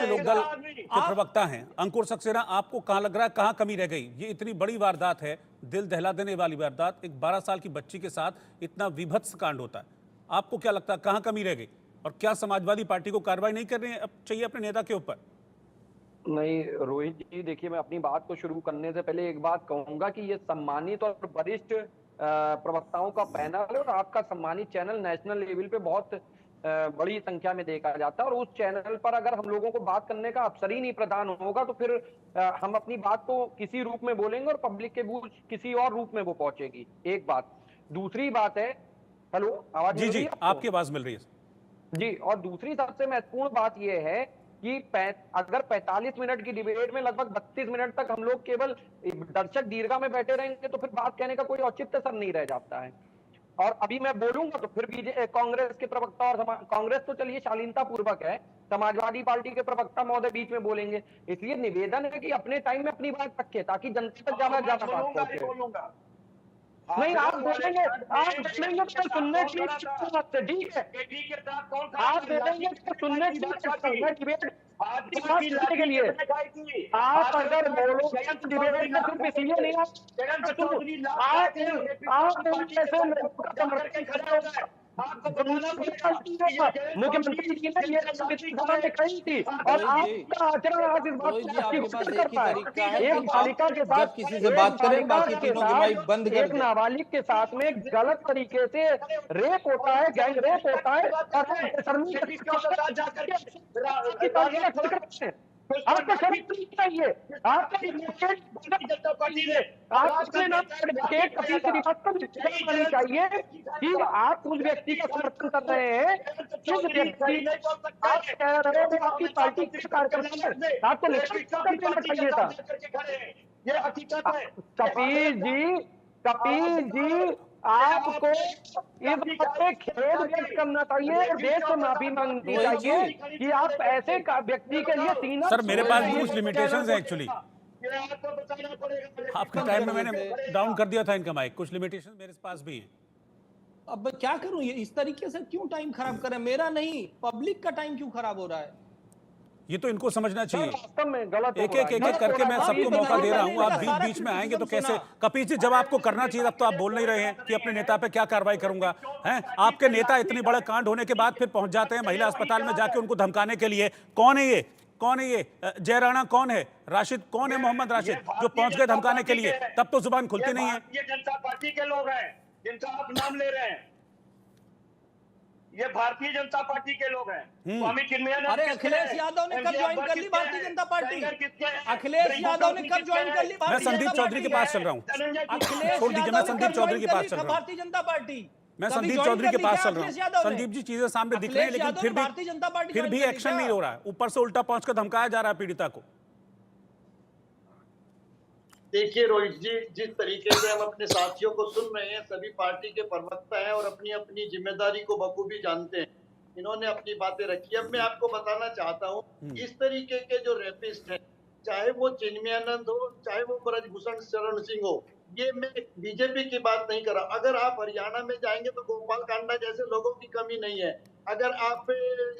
राष्ट्रीय लोकदल के प्रवक्ता हैं अंकुर सक्सेना, आपको कहां लग रहा है कहां कमी रह गई? ये इतनी बड़ी वारदात है, दिल दहला देने वाली वारदात, एक 12 साल की बच्ची के साथ इतना विभत्स कांड होता है। आपको क्या लगता है कहां कमी रह गई, और क्या समाजवादी पार्टी को कार्रवाई नहीं करनी चाहिए अपने नेता के ऊपर? नहीं रोहित जी, देखिए मैं अपनी बात को शुरू करने से पहले एक बात कहूंगा कि ये सम्मानित और वरिष्ठ प्रवक्ताओं का पैनल है और आपका सम्मानित चैनल नेशनल लेवल पे बहुत बड़ी संख्या में देखा जाता है, और उस चैनल पर अगर हम लोगों को बात करने का अवसर ही नहीं प्रदान होगा तो फिर हम अपनी बात को किसी रूप में बोलेंगे और पब्लिक के बीच किसी और रूप में वो पहुंचेगी। एक बात। दूसरी बात है, हेलो, आवाज जी मिल रही जी, है आपको? आपकी आवाज मिल रही है जी, और दूसरी सबसे महत्वपूर्ण बात यह है कि अगर 45 मिनट की डिबेट में लगभग 32 मिनट तक हम लोग केवल दर्शक दीर्घा में बैठे रहेंगे तो फिर बात कहने का कोई औचित्य सर नहीं रह जाता है। और अभी मैं बोलूंगा तो फिर कांग्रेस के प्रवक्ता और कांग्रेस तो चलिए शालीनता पूर्वक है, समाजवादी पार्टी के प्रवक्ता महोदय बीच में बोलेंगे। इसलिए निवेदन है कि अपने टाइम में अपनी बात रखे ताकि जनता तक ज्यादा बात पहुंचे। नहीं, आप बोलेंगे, आप बोलेंगे तो सुनने की बात है, ठीक है, आप बोलेंगे तो सुनने की डिबेट के लिए आप अगर बोलोगे तो डिबेट में सिर्फ इसलिए नहीं आप ऐसे लोगों का समर्थन करेंगे। मुख्यमंत्री जी ने ये विधानसभा में कही थी और आपका आचरण आज इस बात को करता है। एक बालिका के साथ किसी से बात करें, बाकी तीनों के माइक बंद कर एक नाबालिग के साथ में गलत तरीके से रेप होता है, गैंग रेप होता है, आपका शरीर नहीं चाहिए, आपका जनता पार्टी ने आपके नाम एडवोकेट कपिल श्रीवास्तव को चाहिए कि आप उस व्यक्ति का समर्थन कर रहे हैं जिस व्यक्ति आप कह रहे हैं वो आपकी पार्टी के कार्यकर्ता है, आपको निष्पक्ष कर देना चाहिए था। ये हकीकत है। कपिल जी आपको इस बात पे खेद व्यक्त करना चाहिए, देश से माफी मांगनी चाहिए कि आप ऐसे व्यक्ति के लिए सीना। सर मेरे पास भी कुछ लिमिटेशंस हैं एक्चुअली, आपके टाइम में मैंने डाउन कर दिया था इनका माइक, कुछ लिमिटेशंस मेरे पास भी हैं। अब क्या करूं, ये इस तरीके से क्यों टाइम खराब करें? मेरा नहीं, पब्लिक का टाइम क्यों खराब हो रहा है? ये तो इनको समझना चाहिए। एक एक करके मैं सबको मौका दे रहा हूं, आप बीच बीच में आएंगे तो कैसे? कपिल जी, जब आपको करना चाहिए तब तो आप बोल नहीं रहे हैं कि अपने नेता पे क्या कार्रवाई करूंगा। हैं, आपके नेता इतने बड़े कांड होने के बाद फिर पहुंच जाते हैं महिला अस्पताल में जाके उनको धमकाने के लिए। कौन है ये? कौन है ये? जय राणा कौन है? राशिद कौन है? मोहम्मद राशिद जो पहुंच गए धमकाने के लिए, तब तो जुबान खुलती नहीं है। ये जनता पार्टी के लोग हैं जिनका आप नाम ले रहे हैं, ये भारतीय जनता पार्टी के लोग हैं। स्वामी चिन्मयानंद, अरे अखिलेश यादव ने कब ज्वाइन कर ली भारतीय जनता पार्टी? अखिलेश यादव ने कब ज्वाइन कर ली? मैं संदीप चौधरी के पास चल रहा हूँ, छोड़ दीजिए, मैं संदीप चौधरी के पास चल रहा हूँ। भारतीय जनता पार्टी, मैं संदीप चौधरी के पास चल रहा हूँ। संदीप जी, चीजें सामने दिख रही हैं लेकिन फिर भी एक्शन नहीं हो रहा है, ऊपर से उल्टा पहुंचकर धमकाया जा रहा है पीड़िता को। देखिए रोहित जी, जिस तरीके से हम अपने साथियों को सुन रहे हैं, सभी पार्टी के प्रवक्ता हैं और अपनी अपनी जिम्मेदारी को बखूबी जानते हैं। इन्होंने अपनी बातें रखी। अब मैं आपको बताना चाहता हूँ, इस तरीके के जो रेपिस्ट हैं, चाहे वो चिन्मयानंद हो, चाहे वो ब्रजभूषण शरण सिंह हो, ये मैं बीजेपी की बात नहीं कर रहा। अगर आप हरियाणा में जाएंगे तो गोपाल कांडा जैसे लोगों की कमी नहीं है। अगर आप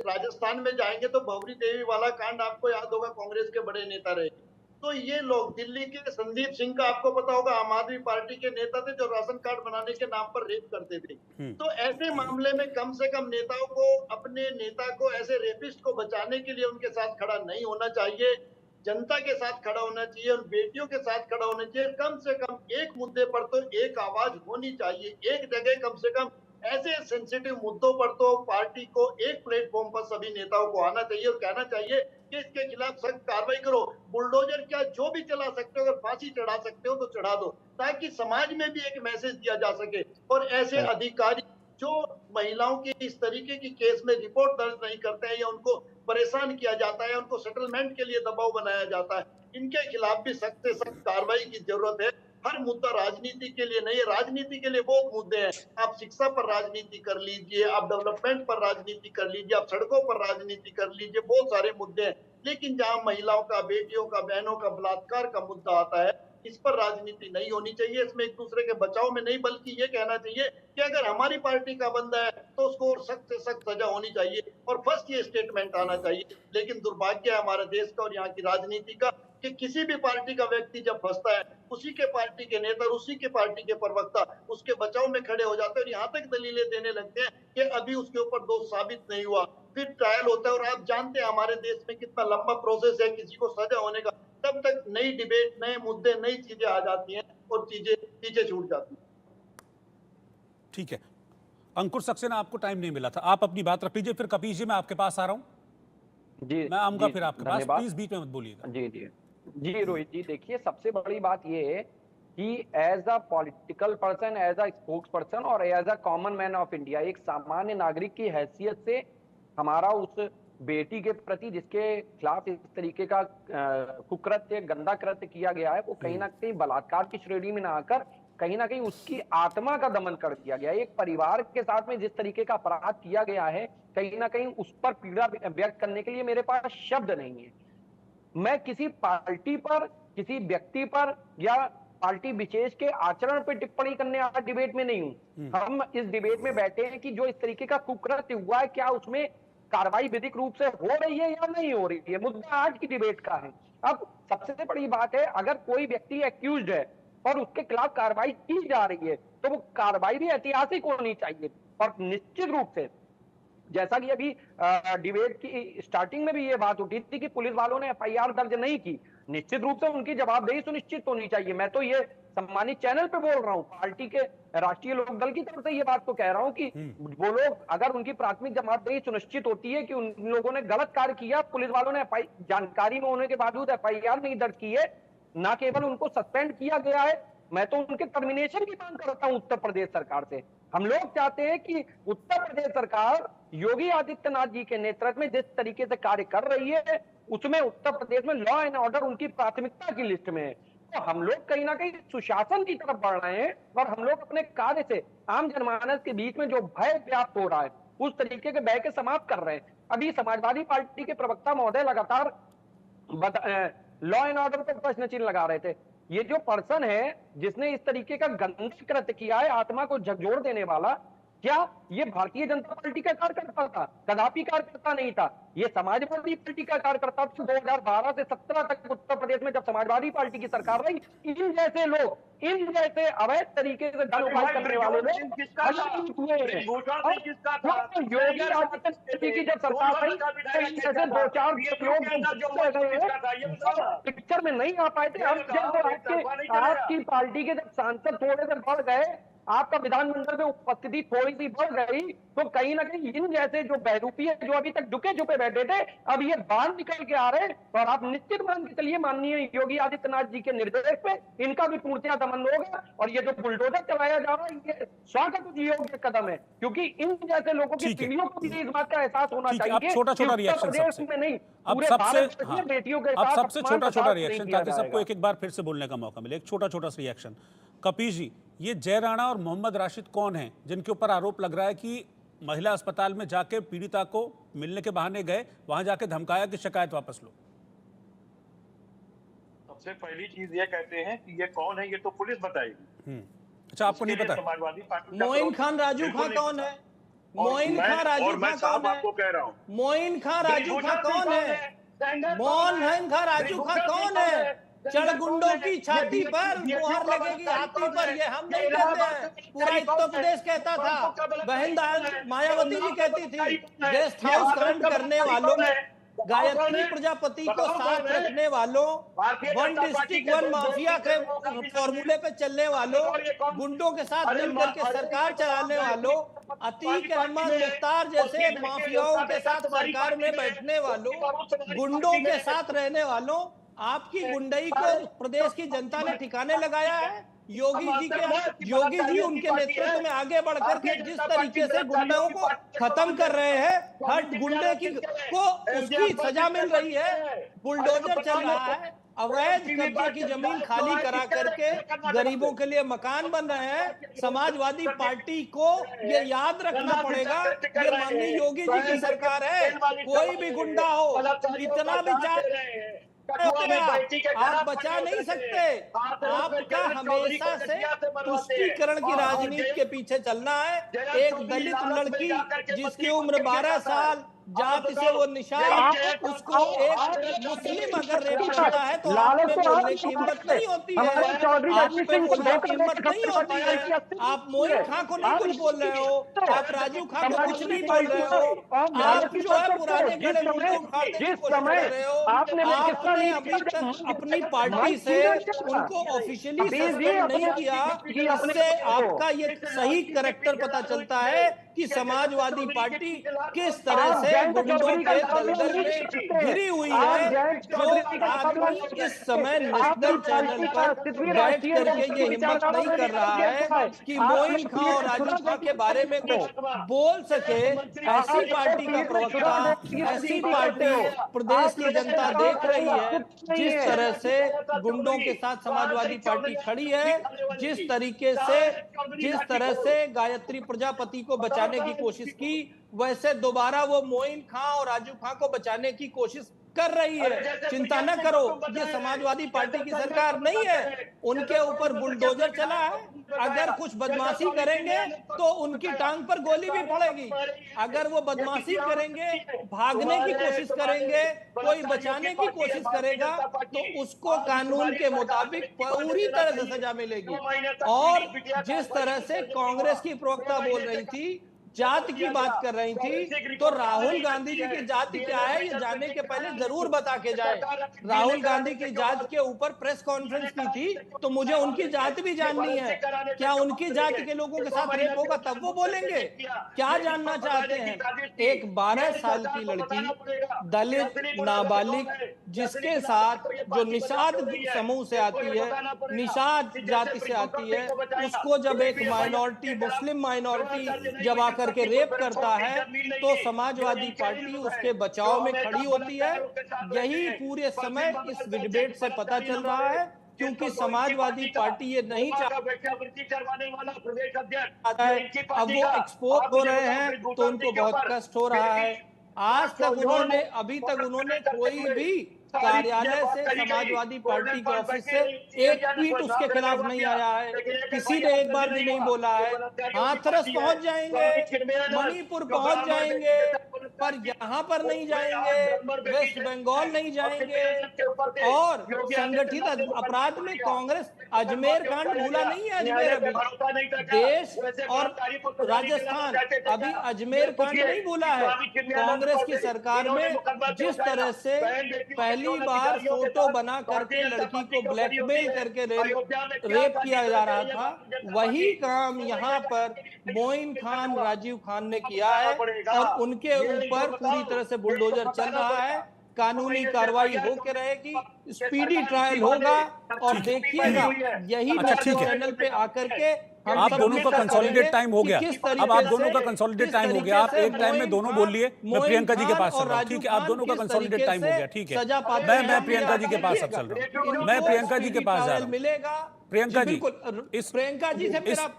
राजस्थान में जाएंगे तो भवरी देवी वाला कांड आपको याद होगा, कांग्रेस के बड़े नेता रहे। तो ये लोग, दिल्ली के संदीप सिंह का आपको पता होगा, आम आदमी पार्टी के नेता थे जो राशन कार्ड बनाने के नाम पर रेप करते थे। तो ऐसे मामले में कम से कम नेताओं को, अपने नेता को ऐसे रेपिस्ट को बचाने के लिए उनके साथ खड़ा नहीं होना चाहिए, जनता के साथ खड़ा होना चाहिए, उन बेटियों के साथ खड़ा होना चाहिए। कम से कम एक मुद्दे पर तो एक आवाज होनी चाहिए, एक जगह कम से कम ऐसे सेंसिटिव मुद्दों पर तो पार्टी को एक प्लेटफॉर्म पर सभी नेताओं को आना चाहिए और कहना चाहिए कि इसके खिलाफ सख्त कार्रवाई करो। बुलडोजर क्या, जो भी चला सकते हो, अगर फांसी चढ़ा सकते हो तो चढ़ा दो, ताकि समाज में भी एक मैसेज दिया जा सके। और ऐसे अधिकारी जो महिलाओं के इस तरीके की केस में रिपोर्ट दर्ज नहीं करते हैं या उनको परेशान किया जाता है, उनको सेटलमेंट के लिए दबाव बनाया जाता है, इनके खिलाफ भी सख्त से सख्त कार्रवाई की जरूरत है। हर मुद्दा राजनीति के लिए नहीं है, राजनीति के लिए बहुत मुद्दे हैं। आप शिक्षा पर राजनीति कर लीजिए, आप डेवलपमेंट पर राजनीति कर लीजिए, आप सड़कों पर राजनीति कर लीजिए, बहुत सारे मुद्दे हैं। लेकिन जहां महिलाओं का, बेटियों का, बहनों का बलात्कार का मुद्दा आता है, इस पर राजनीति नहीं होनी चाहिए, इसमें एक दूसरे के बचाव में नहीं, बल्कि ये कहना चाहिए कि अगर हमारी पार्टी का बंदा है तो उसको और सख्त से सख्त सजा होनी चाहिए और फर्स्ट ये स्टेटमेंट आना चाहिए। लेकिन दुर्भाग्य है हमारे देश का और यहाँ की राजनीति का कि किसी भी पार्टी का व्यक्ति जब फंसता है, उसी के पार्टी के नेता, उसी के पार्टी के प्रवक्ता उसके बचाव में खड़े हो जाते हैं और यहाँ तक दलीलें देने लगते हैं कि अभी उसके ऊपर दोष साबित नहीं हुआ, फिर ट्रायल होता है। और आप जानते हैं हमारे देश में कितना लंबा प्रोसेस है किसी को सजा होने का, तब तक नई डिबेट, नए मुद्दे, नई चीजें आ जाती हैं और चीजें पीछे छूट जाती हैं। ठीक है अंकुर सक्सेना, आपको टाइम नहीं मिला था, आप अपनी बात रख लीजिए, फिर कपीश जी मैं आपके पास आ रहा हूं। जी मैं आऊंगा जी, फिर आपके पास, धन्यवाद। प्लीज बीच में मत बोलिएगा। जी जी जी रोहित जी, देखिए सबसे बड़ी बात ये है कि as a political person, as a spokesperson और as a common man of India, एक सामान्य नागरिक की हैसियत से हमारा उस बेटी के प्रति जिसके खिलाफ इस तरीके का कुकृत्य, गंदा कृत्य किया गया है, वो कहीं ना कहीं बलात्कार की श्रेणी में ना आकर कहीं ना कहीं उसकी आत्मा का दमन कर दिया गया है। एक परिवार के साथ में जिस तरीके का अपराध किया गया है, कहीं ना कहीं उस पर पीड़ा व्यक्त करने के लिए मेरे पास शब्द नहीं है। मैं किसी पार्टी पर, किसी व्यक्ति पर या पार्टी विशेष के आचरण पर टिप्पणी करने आज डिबेट में नहीं हूं। हम इस डिबेट में बैठे हैं कि जो इस तरीके का कुकृत्य हुआ है, क्या उसमें कार्रवाई विधिक रूप से हो रही है या नहीं हो रही है, मुद्दा आज की डिबेट का है। अब सबसे बड़ी बात है, अगर कोई व्यक्ति एक्यूज्ड है और उसके खिलाफ कार्रवाई की जा रही है, तो वो कार्रवाई भी ऐतिहासिक होनी चाहिए। और निश्चित रूप से जैसा कि अभी डिबेट की स्टार्टिंग में भी ये बात उठी थी कि पुलिस वालों ने एफआईआर दर्ज नहीं की, निश्चित रूप से उनकी जवाबदेही सुनिश्चित होनी चाहिए। मैं तो ये सम्मानित चैनल पे बोल रहा हूँ, पार्टी के राष्ट्रीय लोकदल की तरफ से ये बात तो कह रहा हूँ कि वो लोग, अगर उनकी प्राथमिक जवाबदेही सुनिश्चित होती है कि उन लोगों ने गलत कार्य किया, पुलिस वालों ने जानकारी में होने के बावजूद एफआईआर नहीं दर्ज की है, ना केवल उनको सस्पेंड किया गया है, मैं तो उनके टर्मिनेशन की मांग करता हूं उत्तर प्रदेश सरकार से। हम लोग चाहते हैं कि उत्तर प्रदेश सरकार योगी आदित्यनाथ जी के नेतृत्व में जिस तरीके से कार्य कर रही है, उसमें उत्तर प्रदेश में लॉ एंड ऑर्डर उनकी प्राथमिकता की लिस्ट में है। तो हम लोग कहीं ना कहीं सुशासन की तरफ बढ़ रहे हैं और हम लोग अपने कार्य से आम जनमानस के बीच में जो भय व्याप्त हो रहा है, उस तरीके के भय के समाप्त कर रहे हैं। अभी समाजवादी पार्टी के प्रवक्ता महोदय लगातार लॉ एंड ऑर्डर पर प्रश्न चिन्ह लगा रहे थे। ये जो पर्सन है जिसने इस तरीके का गंदा कृत्य किया है, आत्मा को झकझोर देने वाला, क्या ये भारतीय जनता पार्टी का कार्यकर्ता था? कदापि कार्यकर्ता नहीं था। ये समाजवादी पार्टी का कार्यकर्ता था। 2012 से 17 तक उत्तर प्रदेश में जब समाजवादी पार्टी की सरकार रही, इन जैसे लोग, इन जैसे अवैध तरीके से धन उपाय करने वाले लोग हुए हैं। योगी आदित्यनाथ जी की जब सरकार रही, ऐसे 2-4 लोग पिक्चर में नहीं आ पाए थे। अब जब आपकी पार्टी के जब सांसद थोड़े से बढ़ गए, आपका विधानमंडल में उपस्थिति थोड़ी सी बढ़ गई, तो कहीं ना कहीं इन जैसे जो बहरूपी है, जो अभी तक डुके छुपे बैठे थे, अब ये बाहर निकल के आ रहे हैं। और आप निश्चित मान के चलिए, माननीय योगी आदित्यनाथ जी के निर्देश पे इनका भी पूर्णतः दमन होगा। और ये जो बुलडोजर चलाया जा रहा है, ये स्वागत योग्य कदम है, क्योंकि इन जैसे लोगों की पीढ़ियों को भी इस बात का एहसास होना चाहिए। छोटा-छोटा रिएक्शन सबसे, में नहीं, अब सबसे छोटा-छोटा रिएक्शन, ताकि सबको एक बार फिर से बोलने का मौका मिले। एक छोटा-छोटा सा रिएक्शन। कपीश जी, ये जय राणा और मोहम्मद राशिद कौन हैं जिनके ऊपर आरोप लग रहा है कि महिला अस्पताल में जाके पीड़िता को मिलने के बहाने गए, वहां जाके धमकाया कि शिकायत वापस लो? सबसे पहली चीज ये कहते हैं कि ये कौन है, ये तो पुलिस बताएगी। अच्छा, आपको नहीं पता? समाजवादी पार्टी मोइन खान राजू खां कौन है? मोइन खान राजू खां कौन है? आपको कह रहा हूँ, मोइन खान राजू खां कौन है? मोइन खान राजू खां कौन है? चढ़गुंडों की छाती पर मोहर लगेगी, हाथी पर, ये हम नहीं कहते हैं, पूरा उत्तर प्रदेश कहता था। बहन मायावती जी कहती थी, गेस्ट हाउस कांड करने वालों, गायत्री प्रजापति को साथ रखने वालों, 1 डिस्ट्रिक्ट 1 माफिया के फॉर्मूले पे चलने वालों, गुंडों के साथ मिलकर के सरकार चलाने वालों, अतीक अहमद मुख्तार जैसे माफियाओं के साथ सरकार में बैठने वालों, गुंडों के साथ रहने वालों, आपकी गुंडई को प्रदेश की जनता ने ठिकाने लगाया है। योगी जी उनके नेतृत्व में आगे बढ़कर के जिस तरीके से गुंडों को खत्म कर रहे हैं, हर गुंडे को उसकी सजा मिल रही है। बुलडोजर चल रहा है, अवैध कब्जे की जमीन खाली करा करके गरीबों के लिए मकान बन रहे हैं। समाजवादी पार्टी को ये याद रखना पड़ेगा, ये माननीय योगी जी की सरकार है। कोई भी गुंडा हो, इतना भी आप बचा नहीं सकते। आपका हमेशा से तुष्टीकरण की राजनीति के पीछे चलना है। एक दलित लड़की जिसकी उम्र 12 साल, जाति से वो निशान, उसको एक मुस्लिम अगर रेप करता है तो आप पे बोलने की हिम्मत नहीं होती है, आप पे बोलने की हिम्मत नहीं होती है। आप मोइन खां को नहीं कुछ बोल रहे हो, आप राजीव खां को कुछ नहीं बोल रहे हो, आप जो है पुराने गले मुर्दे उखाड़ने की कोशिश कर रहे हो। आपने अभी तक अपनी पार्टी से उनको ऑफिशियली सस्पेंड नहीं किया। इससे आपका ये सही कैरेक्टर पता चलता है कि समाजवादी पार्टी किस तरह से गुंडों के दलदल में घिरी हुई है। जो आदमी इस समय नेशनल चैनल पर बैठ करके ये हिम्मत नहीं कर रहा है कि मोइन खां और राजीव खां के बारे में कुछ बोल सके, ऐसी पार्टी का प्रवक्ता, ऐसी पार्टी प्रदेश की जनता देख रही है जिस तरह से गुंडों के साथ समाजवादी पार्टी खड़ी है, जिस तरह से गायत्री प्रजापति को बचाने की कोशिश की, वैसे दोबारा वो मोइन खां और राजीव खां को बचाने की कोशिश कर रही है। चिंता न करो, ये समाजवादी पार्टी की सरकार नहीं है, उनके ऊपर बुलडोजर चला है। अगर कुछ बदमाशी करेंगे तो उनकी टांग पर गोली भी पड़ेगी। अगर वो बदमाशी करेंगे, भागने की कोशिश करेंगे, कोई बचाने की कोशिश करेगा तो उसको कानून के मुताबिक पूरी तरह से सजा मिलेगी। और जिस तरह से कांग्रेस की प्रवक्ता बोल रही थी, जात की बात कर रही थी, तो राहुल गांधी जी की जाति क्या है ये जानने के पहले जरूर बता के जाए। राहुल गांधी की जात के ऊपर प्रेस कॉन्फ्रेंस की थी तो मुझे उनकी जात भी जाननी है। क्या उनकी जाति के लोगों के साथ रेप होगा तब वो बोलेंगे? क्या जानना चाहते हैं? एक 12 साल की लड़की, दलित नाबालिग, जिसके साथ जो निषाद समूह से आती है, निषाद जाति से आती है, उसको जब एक माइनॉरिटी, मुस्लिम माइनॉरिटी जब आकर के रेप करता है तो समाजवादी पार्टी उसके बचाव में खड़ी होती है। यही पूरे समय इस डिबेट से पता चल रहा है, क्योंकि समाजवादी पार्टी ये नहीं चाहता है। अब वो एक्सपोज हो रहे हैं तो उनको बहुत कष्ट हो रहा है। आज तक उन्होंने, अभी तक उन्होंने कोई भी कार्यालय से, समाजवादी पार्टी के ऑफिस से एक ट्वीट उसके खिलाफ नहीं आया है, किसी ने एक बार भी नहीं बोला है। हाथरस पहुंच जाएंगे, मणिपुर पहुंच जाएंगे, पर यहाँ पर नहीं जाएंगे, वेस्ट बंगाल नहीं जाएंगे। और संगठित अपराध में कांग्रेस अजमेर कांड भूला नहीं है। अजमेर अभी देश और राजस्थान अभी अजमेर कांड नहीं भूला है। कांग्रेस की सरकार में जिस तरह से पहली बार फोटो बना करके लड़की को ब्लैकमेल करके रेप किया जा रहा था, वही काम यहाँ पर मोइन खान, राजीव खान ने किया है और उनके ऊपर पूरी तरह से बुलडोजर चल रहा है। कानूनी कार्रवाई होकर रहेगी, स्पीडी ट्रायल होगा और देखिएगा यही चैनल पे आकर के आप दोनों का कंसोलिडेट टाइम हो गया। अब आप दोनों का कंसोलिडेट टाइम हो गया, आप एक टाइम में दोनों बोल लिए। मैं प्रियंका जी के पास चल रहा हूँ, ठीक है? आप दोनों का कंसोलिडेट टाइम हो गया, ठीक है? मैं प्रियंका जी के पास अब चल रहा हूँ, मैं प्रियंका जी के पास जा रहा हूँ। प्रियंका जी,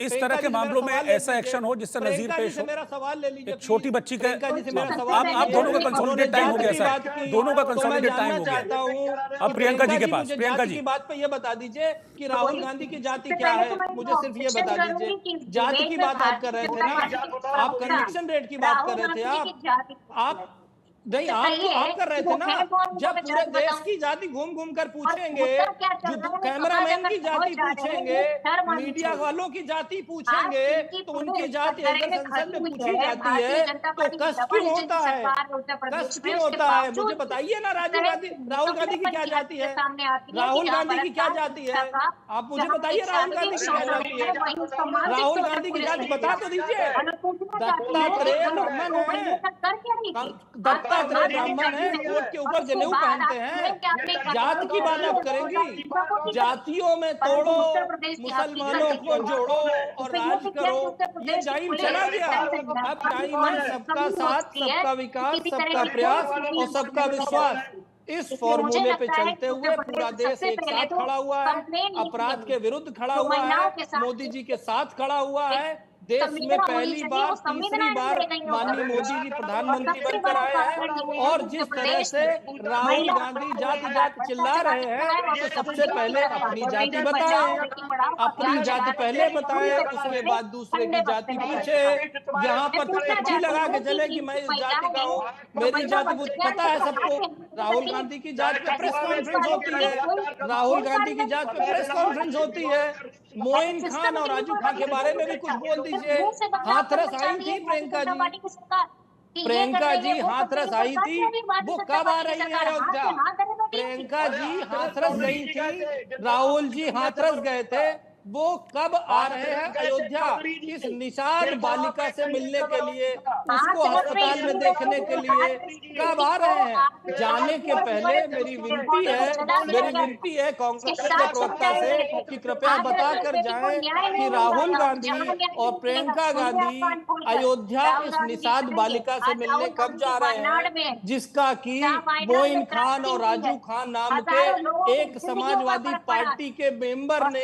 इस तरह के मामलों में ऐसा एक्शन हो जिससे नजीर पेश हो। मेरा सवाल ले लीजिए, एक छोटी बच्ची का आप दोनों का कंसोलिडेट टाइम हो गया सर, दोनों का कंसोलिडेट टाइम हो गया। अब प्रियंका जी के पास, प्रियंका जी बात पे ये बता दीजिए कि राहुल गांधी की जाति क्या है, मुझे सिर्फ ये बता दीजिए। जाति की बात आप कर रहे थे ना, आप कन्विक्शन रेट की बात कर रहे थे, आप नहीं, आप कर रहे थे ना। जब पूरे देश की जाति घूम घूम कर पूछेंगे, कैमरामैन की जाति पूछेंगे, मीडिया वालों की जाति पूछेंगे, तो उनकी जाति अगर संसद में पूछी जाती है तो कष्ट क्यों होता है? कष्ट क्यों होता है? मुझे बताइए ना। राहुल गांधी की क्या जाति है? राहुल गांधी की क्या जाति है? आप मुझे बताइए राहुल गांधी की क्या जाति है? राहुल गांधी की जाति बता तो दीजिए। दत्तात्रेय ब्राह्मण है, दत्तात्रेय ब्राह्मण है, कोट के ऊपर जनेऊ पहनते हैं। जात की बात आप करेंगी? जातियों में तोड़ो, मुसलमानों को जोड़ो और राज करो, ये टाइम चला गया। अब टाइम है सबका साथ, सबका विकास, सबका प्रयास और सबका विश्वास। इस फॉर्मूले पे चलते हुए पूरा देश एक साथ खड़ा हुआ है, अपराध के विरुद्ध खड़ा हुआ है, मोदी जी के साथ खड़ा हुआ है। देश में पहली बार तीसरी बार माननीय मोदी जी प्रधानमंत्री बनकर आए हैं, और जिस तरह से राहुल गांधी जाति जाति चिल्ला रहे हैं, तो सबसे पहले अपनी जाति बताएं, अपनी जाति पहले बताएं, उसके बाद दूसरे की जाति पूछे। यहाँ पर पर्ची लगा के चले कि मैं इस जाति का हूँ, मेरी जाति पता है सबको। राहुल गांधी की जात पे प्रेस कॉन्फ्रेंस होती है, राहुल गांधी की जात पे प्रेस कॉन्फ्रेंस होती है। मोइन खान और राजू खान के बारे में भी कुछ बोल दीजिए। हाथरस आई थी प्रियंका जी, प्रियंका जी हाथरस आई थी, वो कब आ रही है अयोध्या? प्रियंका जी हाथरस गई थी, राहुल जी हाथरस गए थे, वो कब आ रहे हैं अयोध्या इस निषाद बालिका से मिलने के लिए, उसको अस्पताल में देखने के लिए कब आ रहे हैं? जाने के पहले मेरी विनती है कांग्रेस के प्रवक्ता से कि कृपया बता कर जाएं कि राहुल गांधी और प्रियंका गांधी अयोध्या इस निषाद बालिका से मिलने कब जा रहे हैं, जिसका कि मोइन खान और राजू खान नाम के एक समाजवादी पार्टी के मेंबर ने,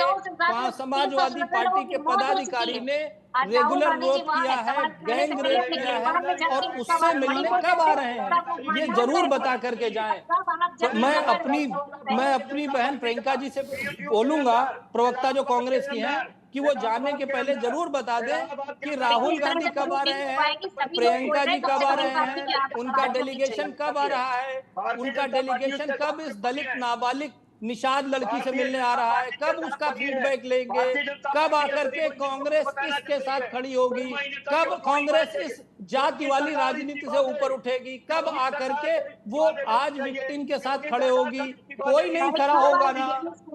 समाजवादी पार्टी के पदाधिकारी ने रेगुलर रेप किया है, गैंग रेप किया है, और उससे मिलने कब आ रहे हैं ये जरूर बता करके जाएं। तो मैं अपनी बहन प्रियंका जी से बोलूंगा, प्रवक्ता जो कांग्रेस की हैं, कि वो जाने के पहले जरूर बता दें कि राहुल गांधी कब आ रहे हैं, प्रियंका जी कब आ रहे हैं, उनका डेलीगेशन कब आ रहा है, उनका डेलीगेशन कब इस दलित नाबालिग निषाद लड़की से मिलने आ रहा है, कब उसका फीडबैक लेंगे, कब आकर के कांग्रेस इसके साथ खड़ी होगी, कब कांग्रेस इस जाति वाली राजनीति से ऊपर उठेगी, कब आकर के वो आज विक्टिम के साथ खड़े होगी? कोई नहीं खड़ा होगा ना,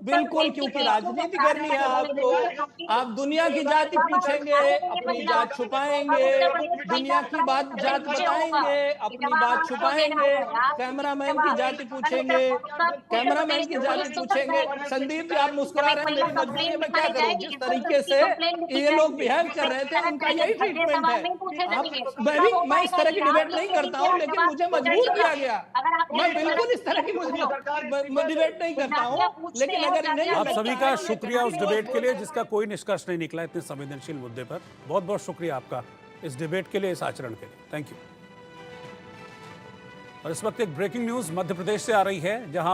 बिल्कुल, क्योंकि राजनीति करनी है आपको। आप दुनिया की जाति पूछेंगे, अपनी जात छुपाएंगे, दुनिया की बात जात बताएंगे, अपनी बात छुपाएंगे, कैमरामैन की जाति पूछेंगे, कैमरामैन की जाति पूछेंगे। संदीप जी आप मुस्कुरा रहे हैं, मेरी मजबूरी में क्या करूं? जिस तरीके से ये लोग बिहेव कर रहे थे, उनका यही ट्रीटमेंट है। मैं इस तरह की डिबेट नहीं करता हूं, लेकिन मुझे मजबूर किया गया। मैं बिल्कुल इस तरह की डिबेट नहीं करता हूं, लेकिन अगर नहीं। आप सभी का शुक्रिया उस डिबेट के लिए जिसका कोई निष्कर्ष नहीं निकला इतने संवेदनशील मुद्दे पर। बहुत बहुत शुक्रिया आपका इस डिबेट के लिए, इस आचरण के लिए। Thank you. और इस वक्त एक ब्रेकिंग न्यूज मध्य प्रदेश से आ रही है, जहां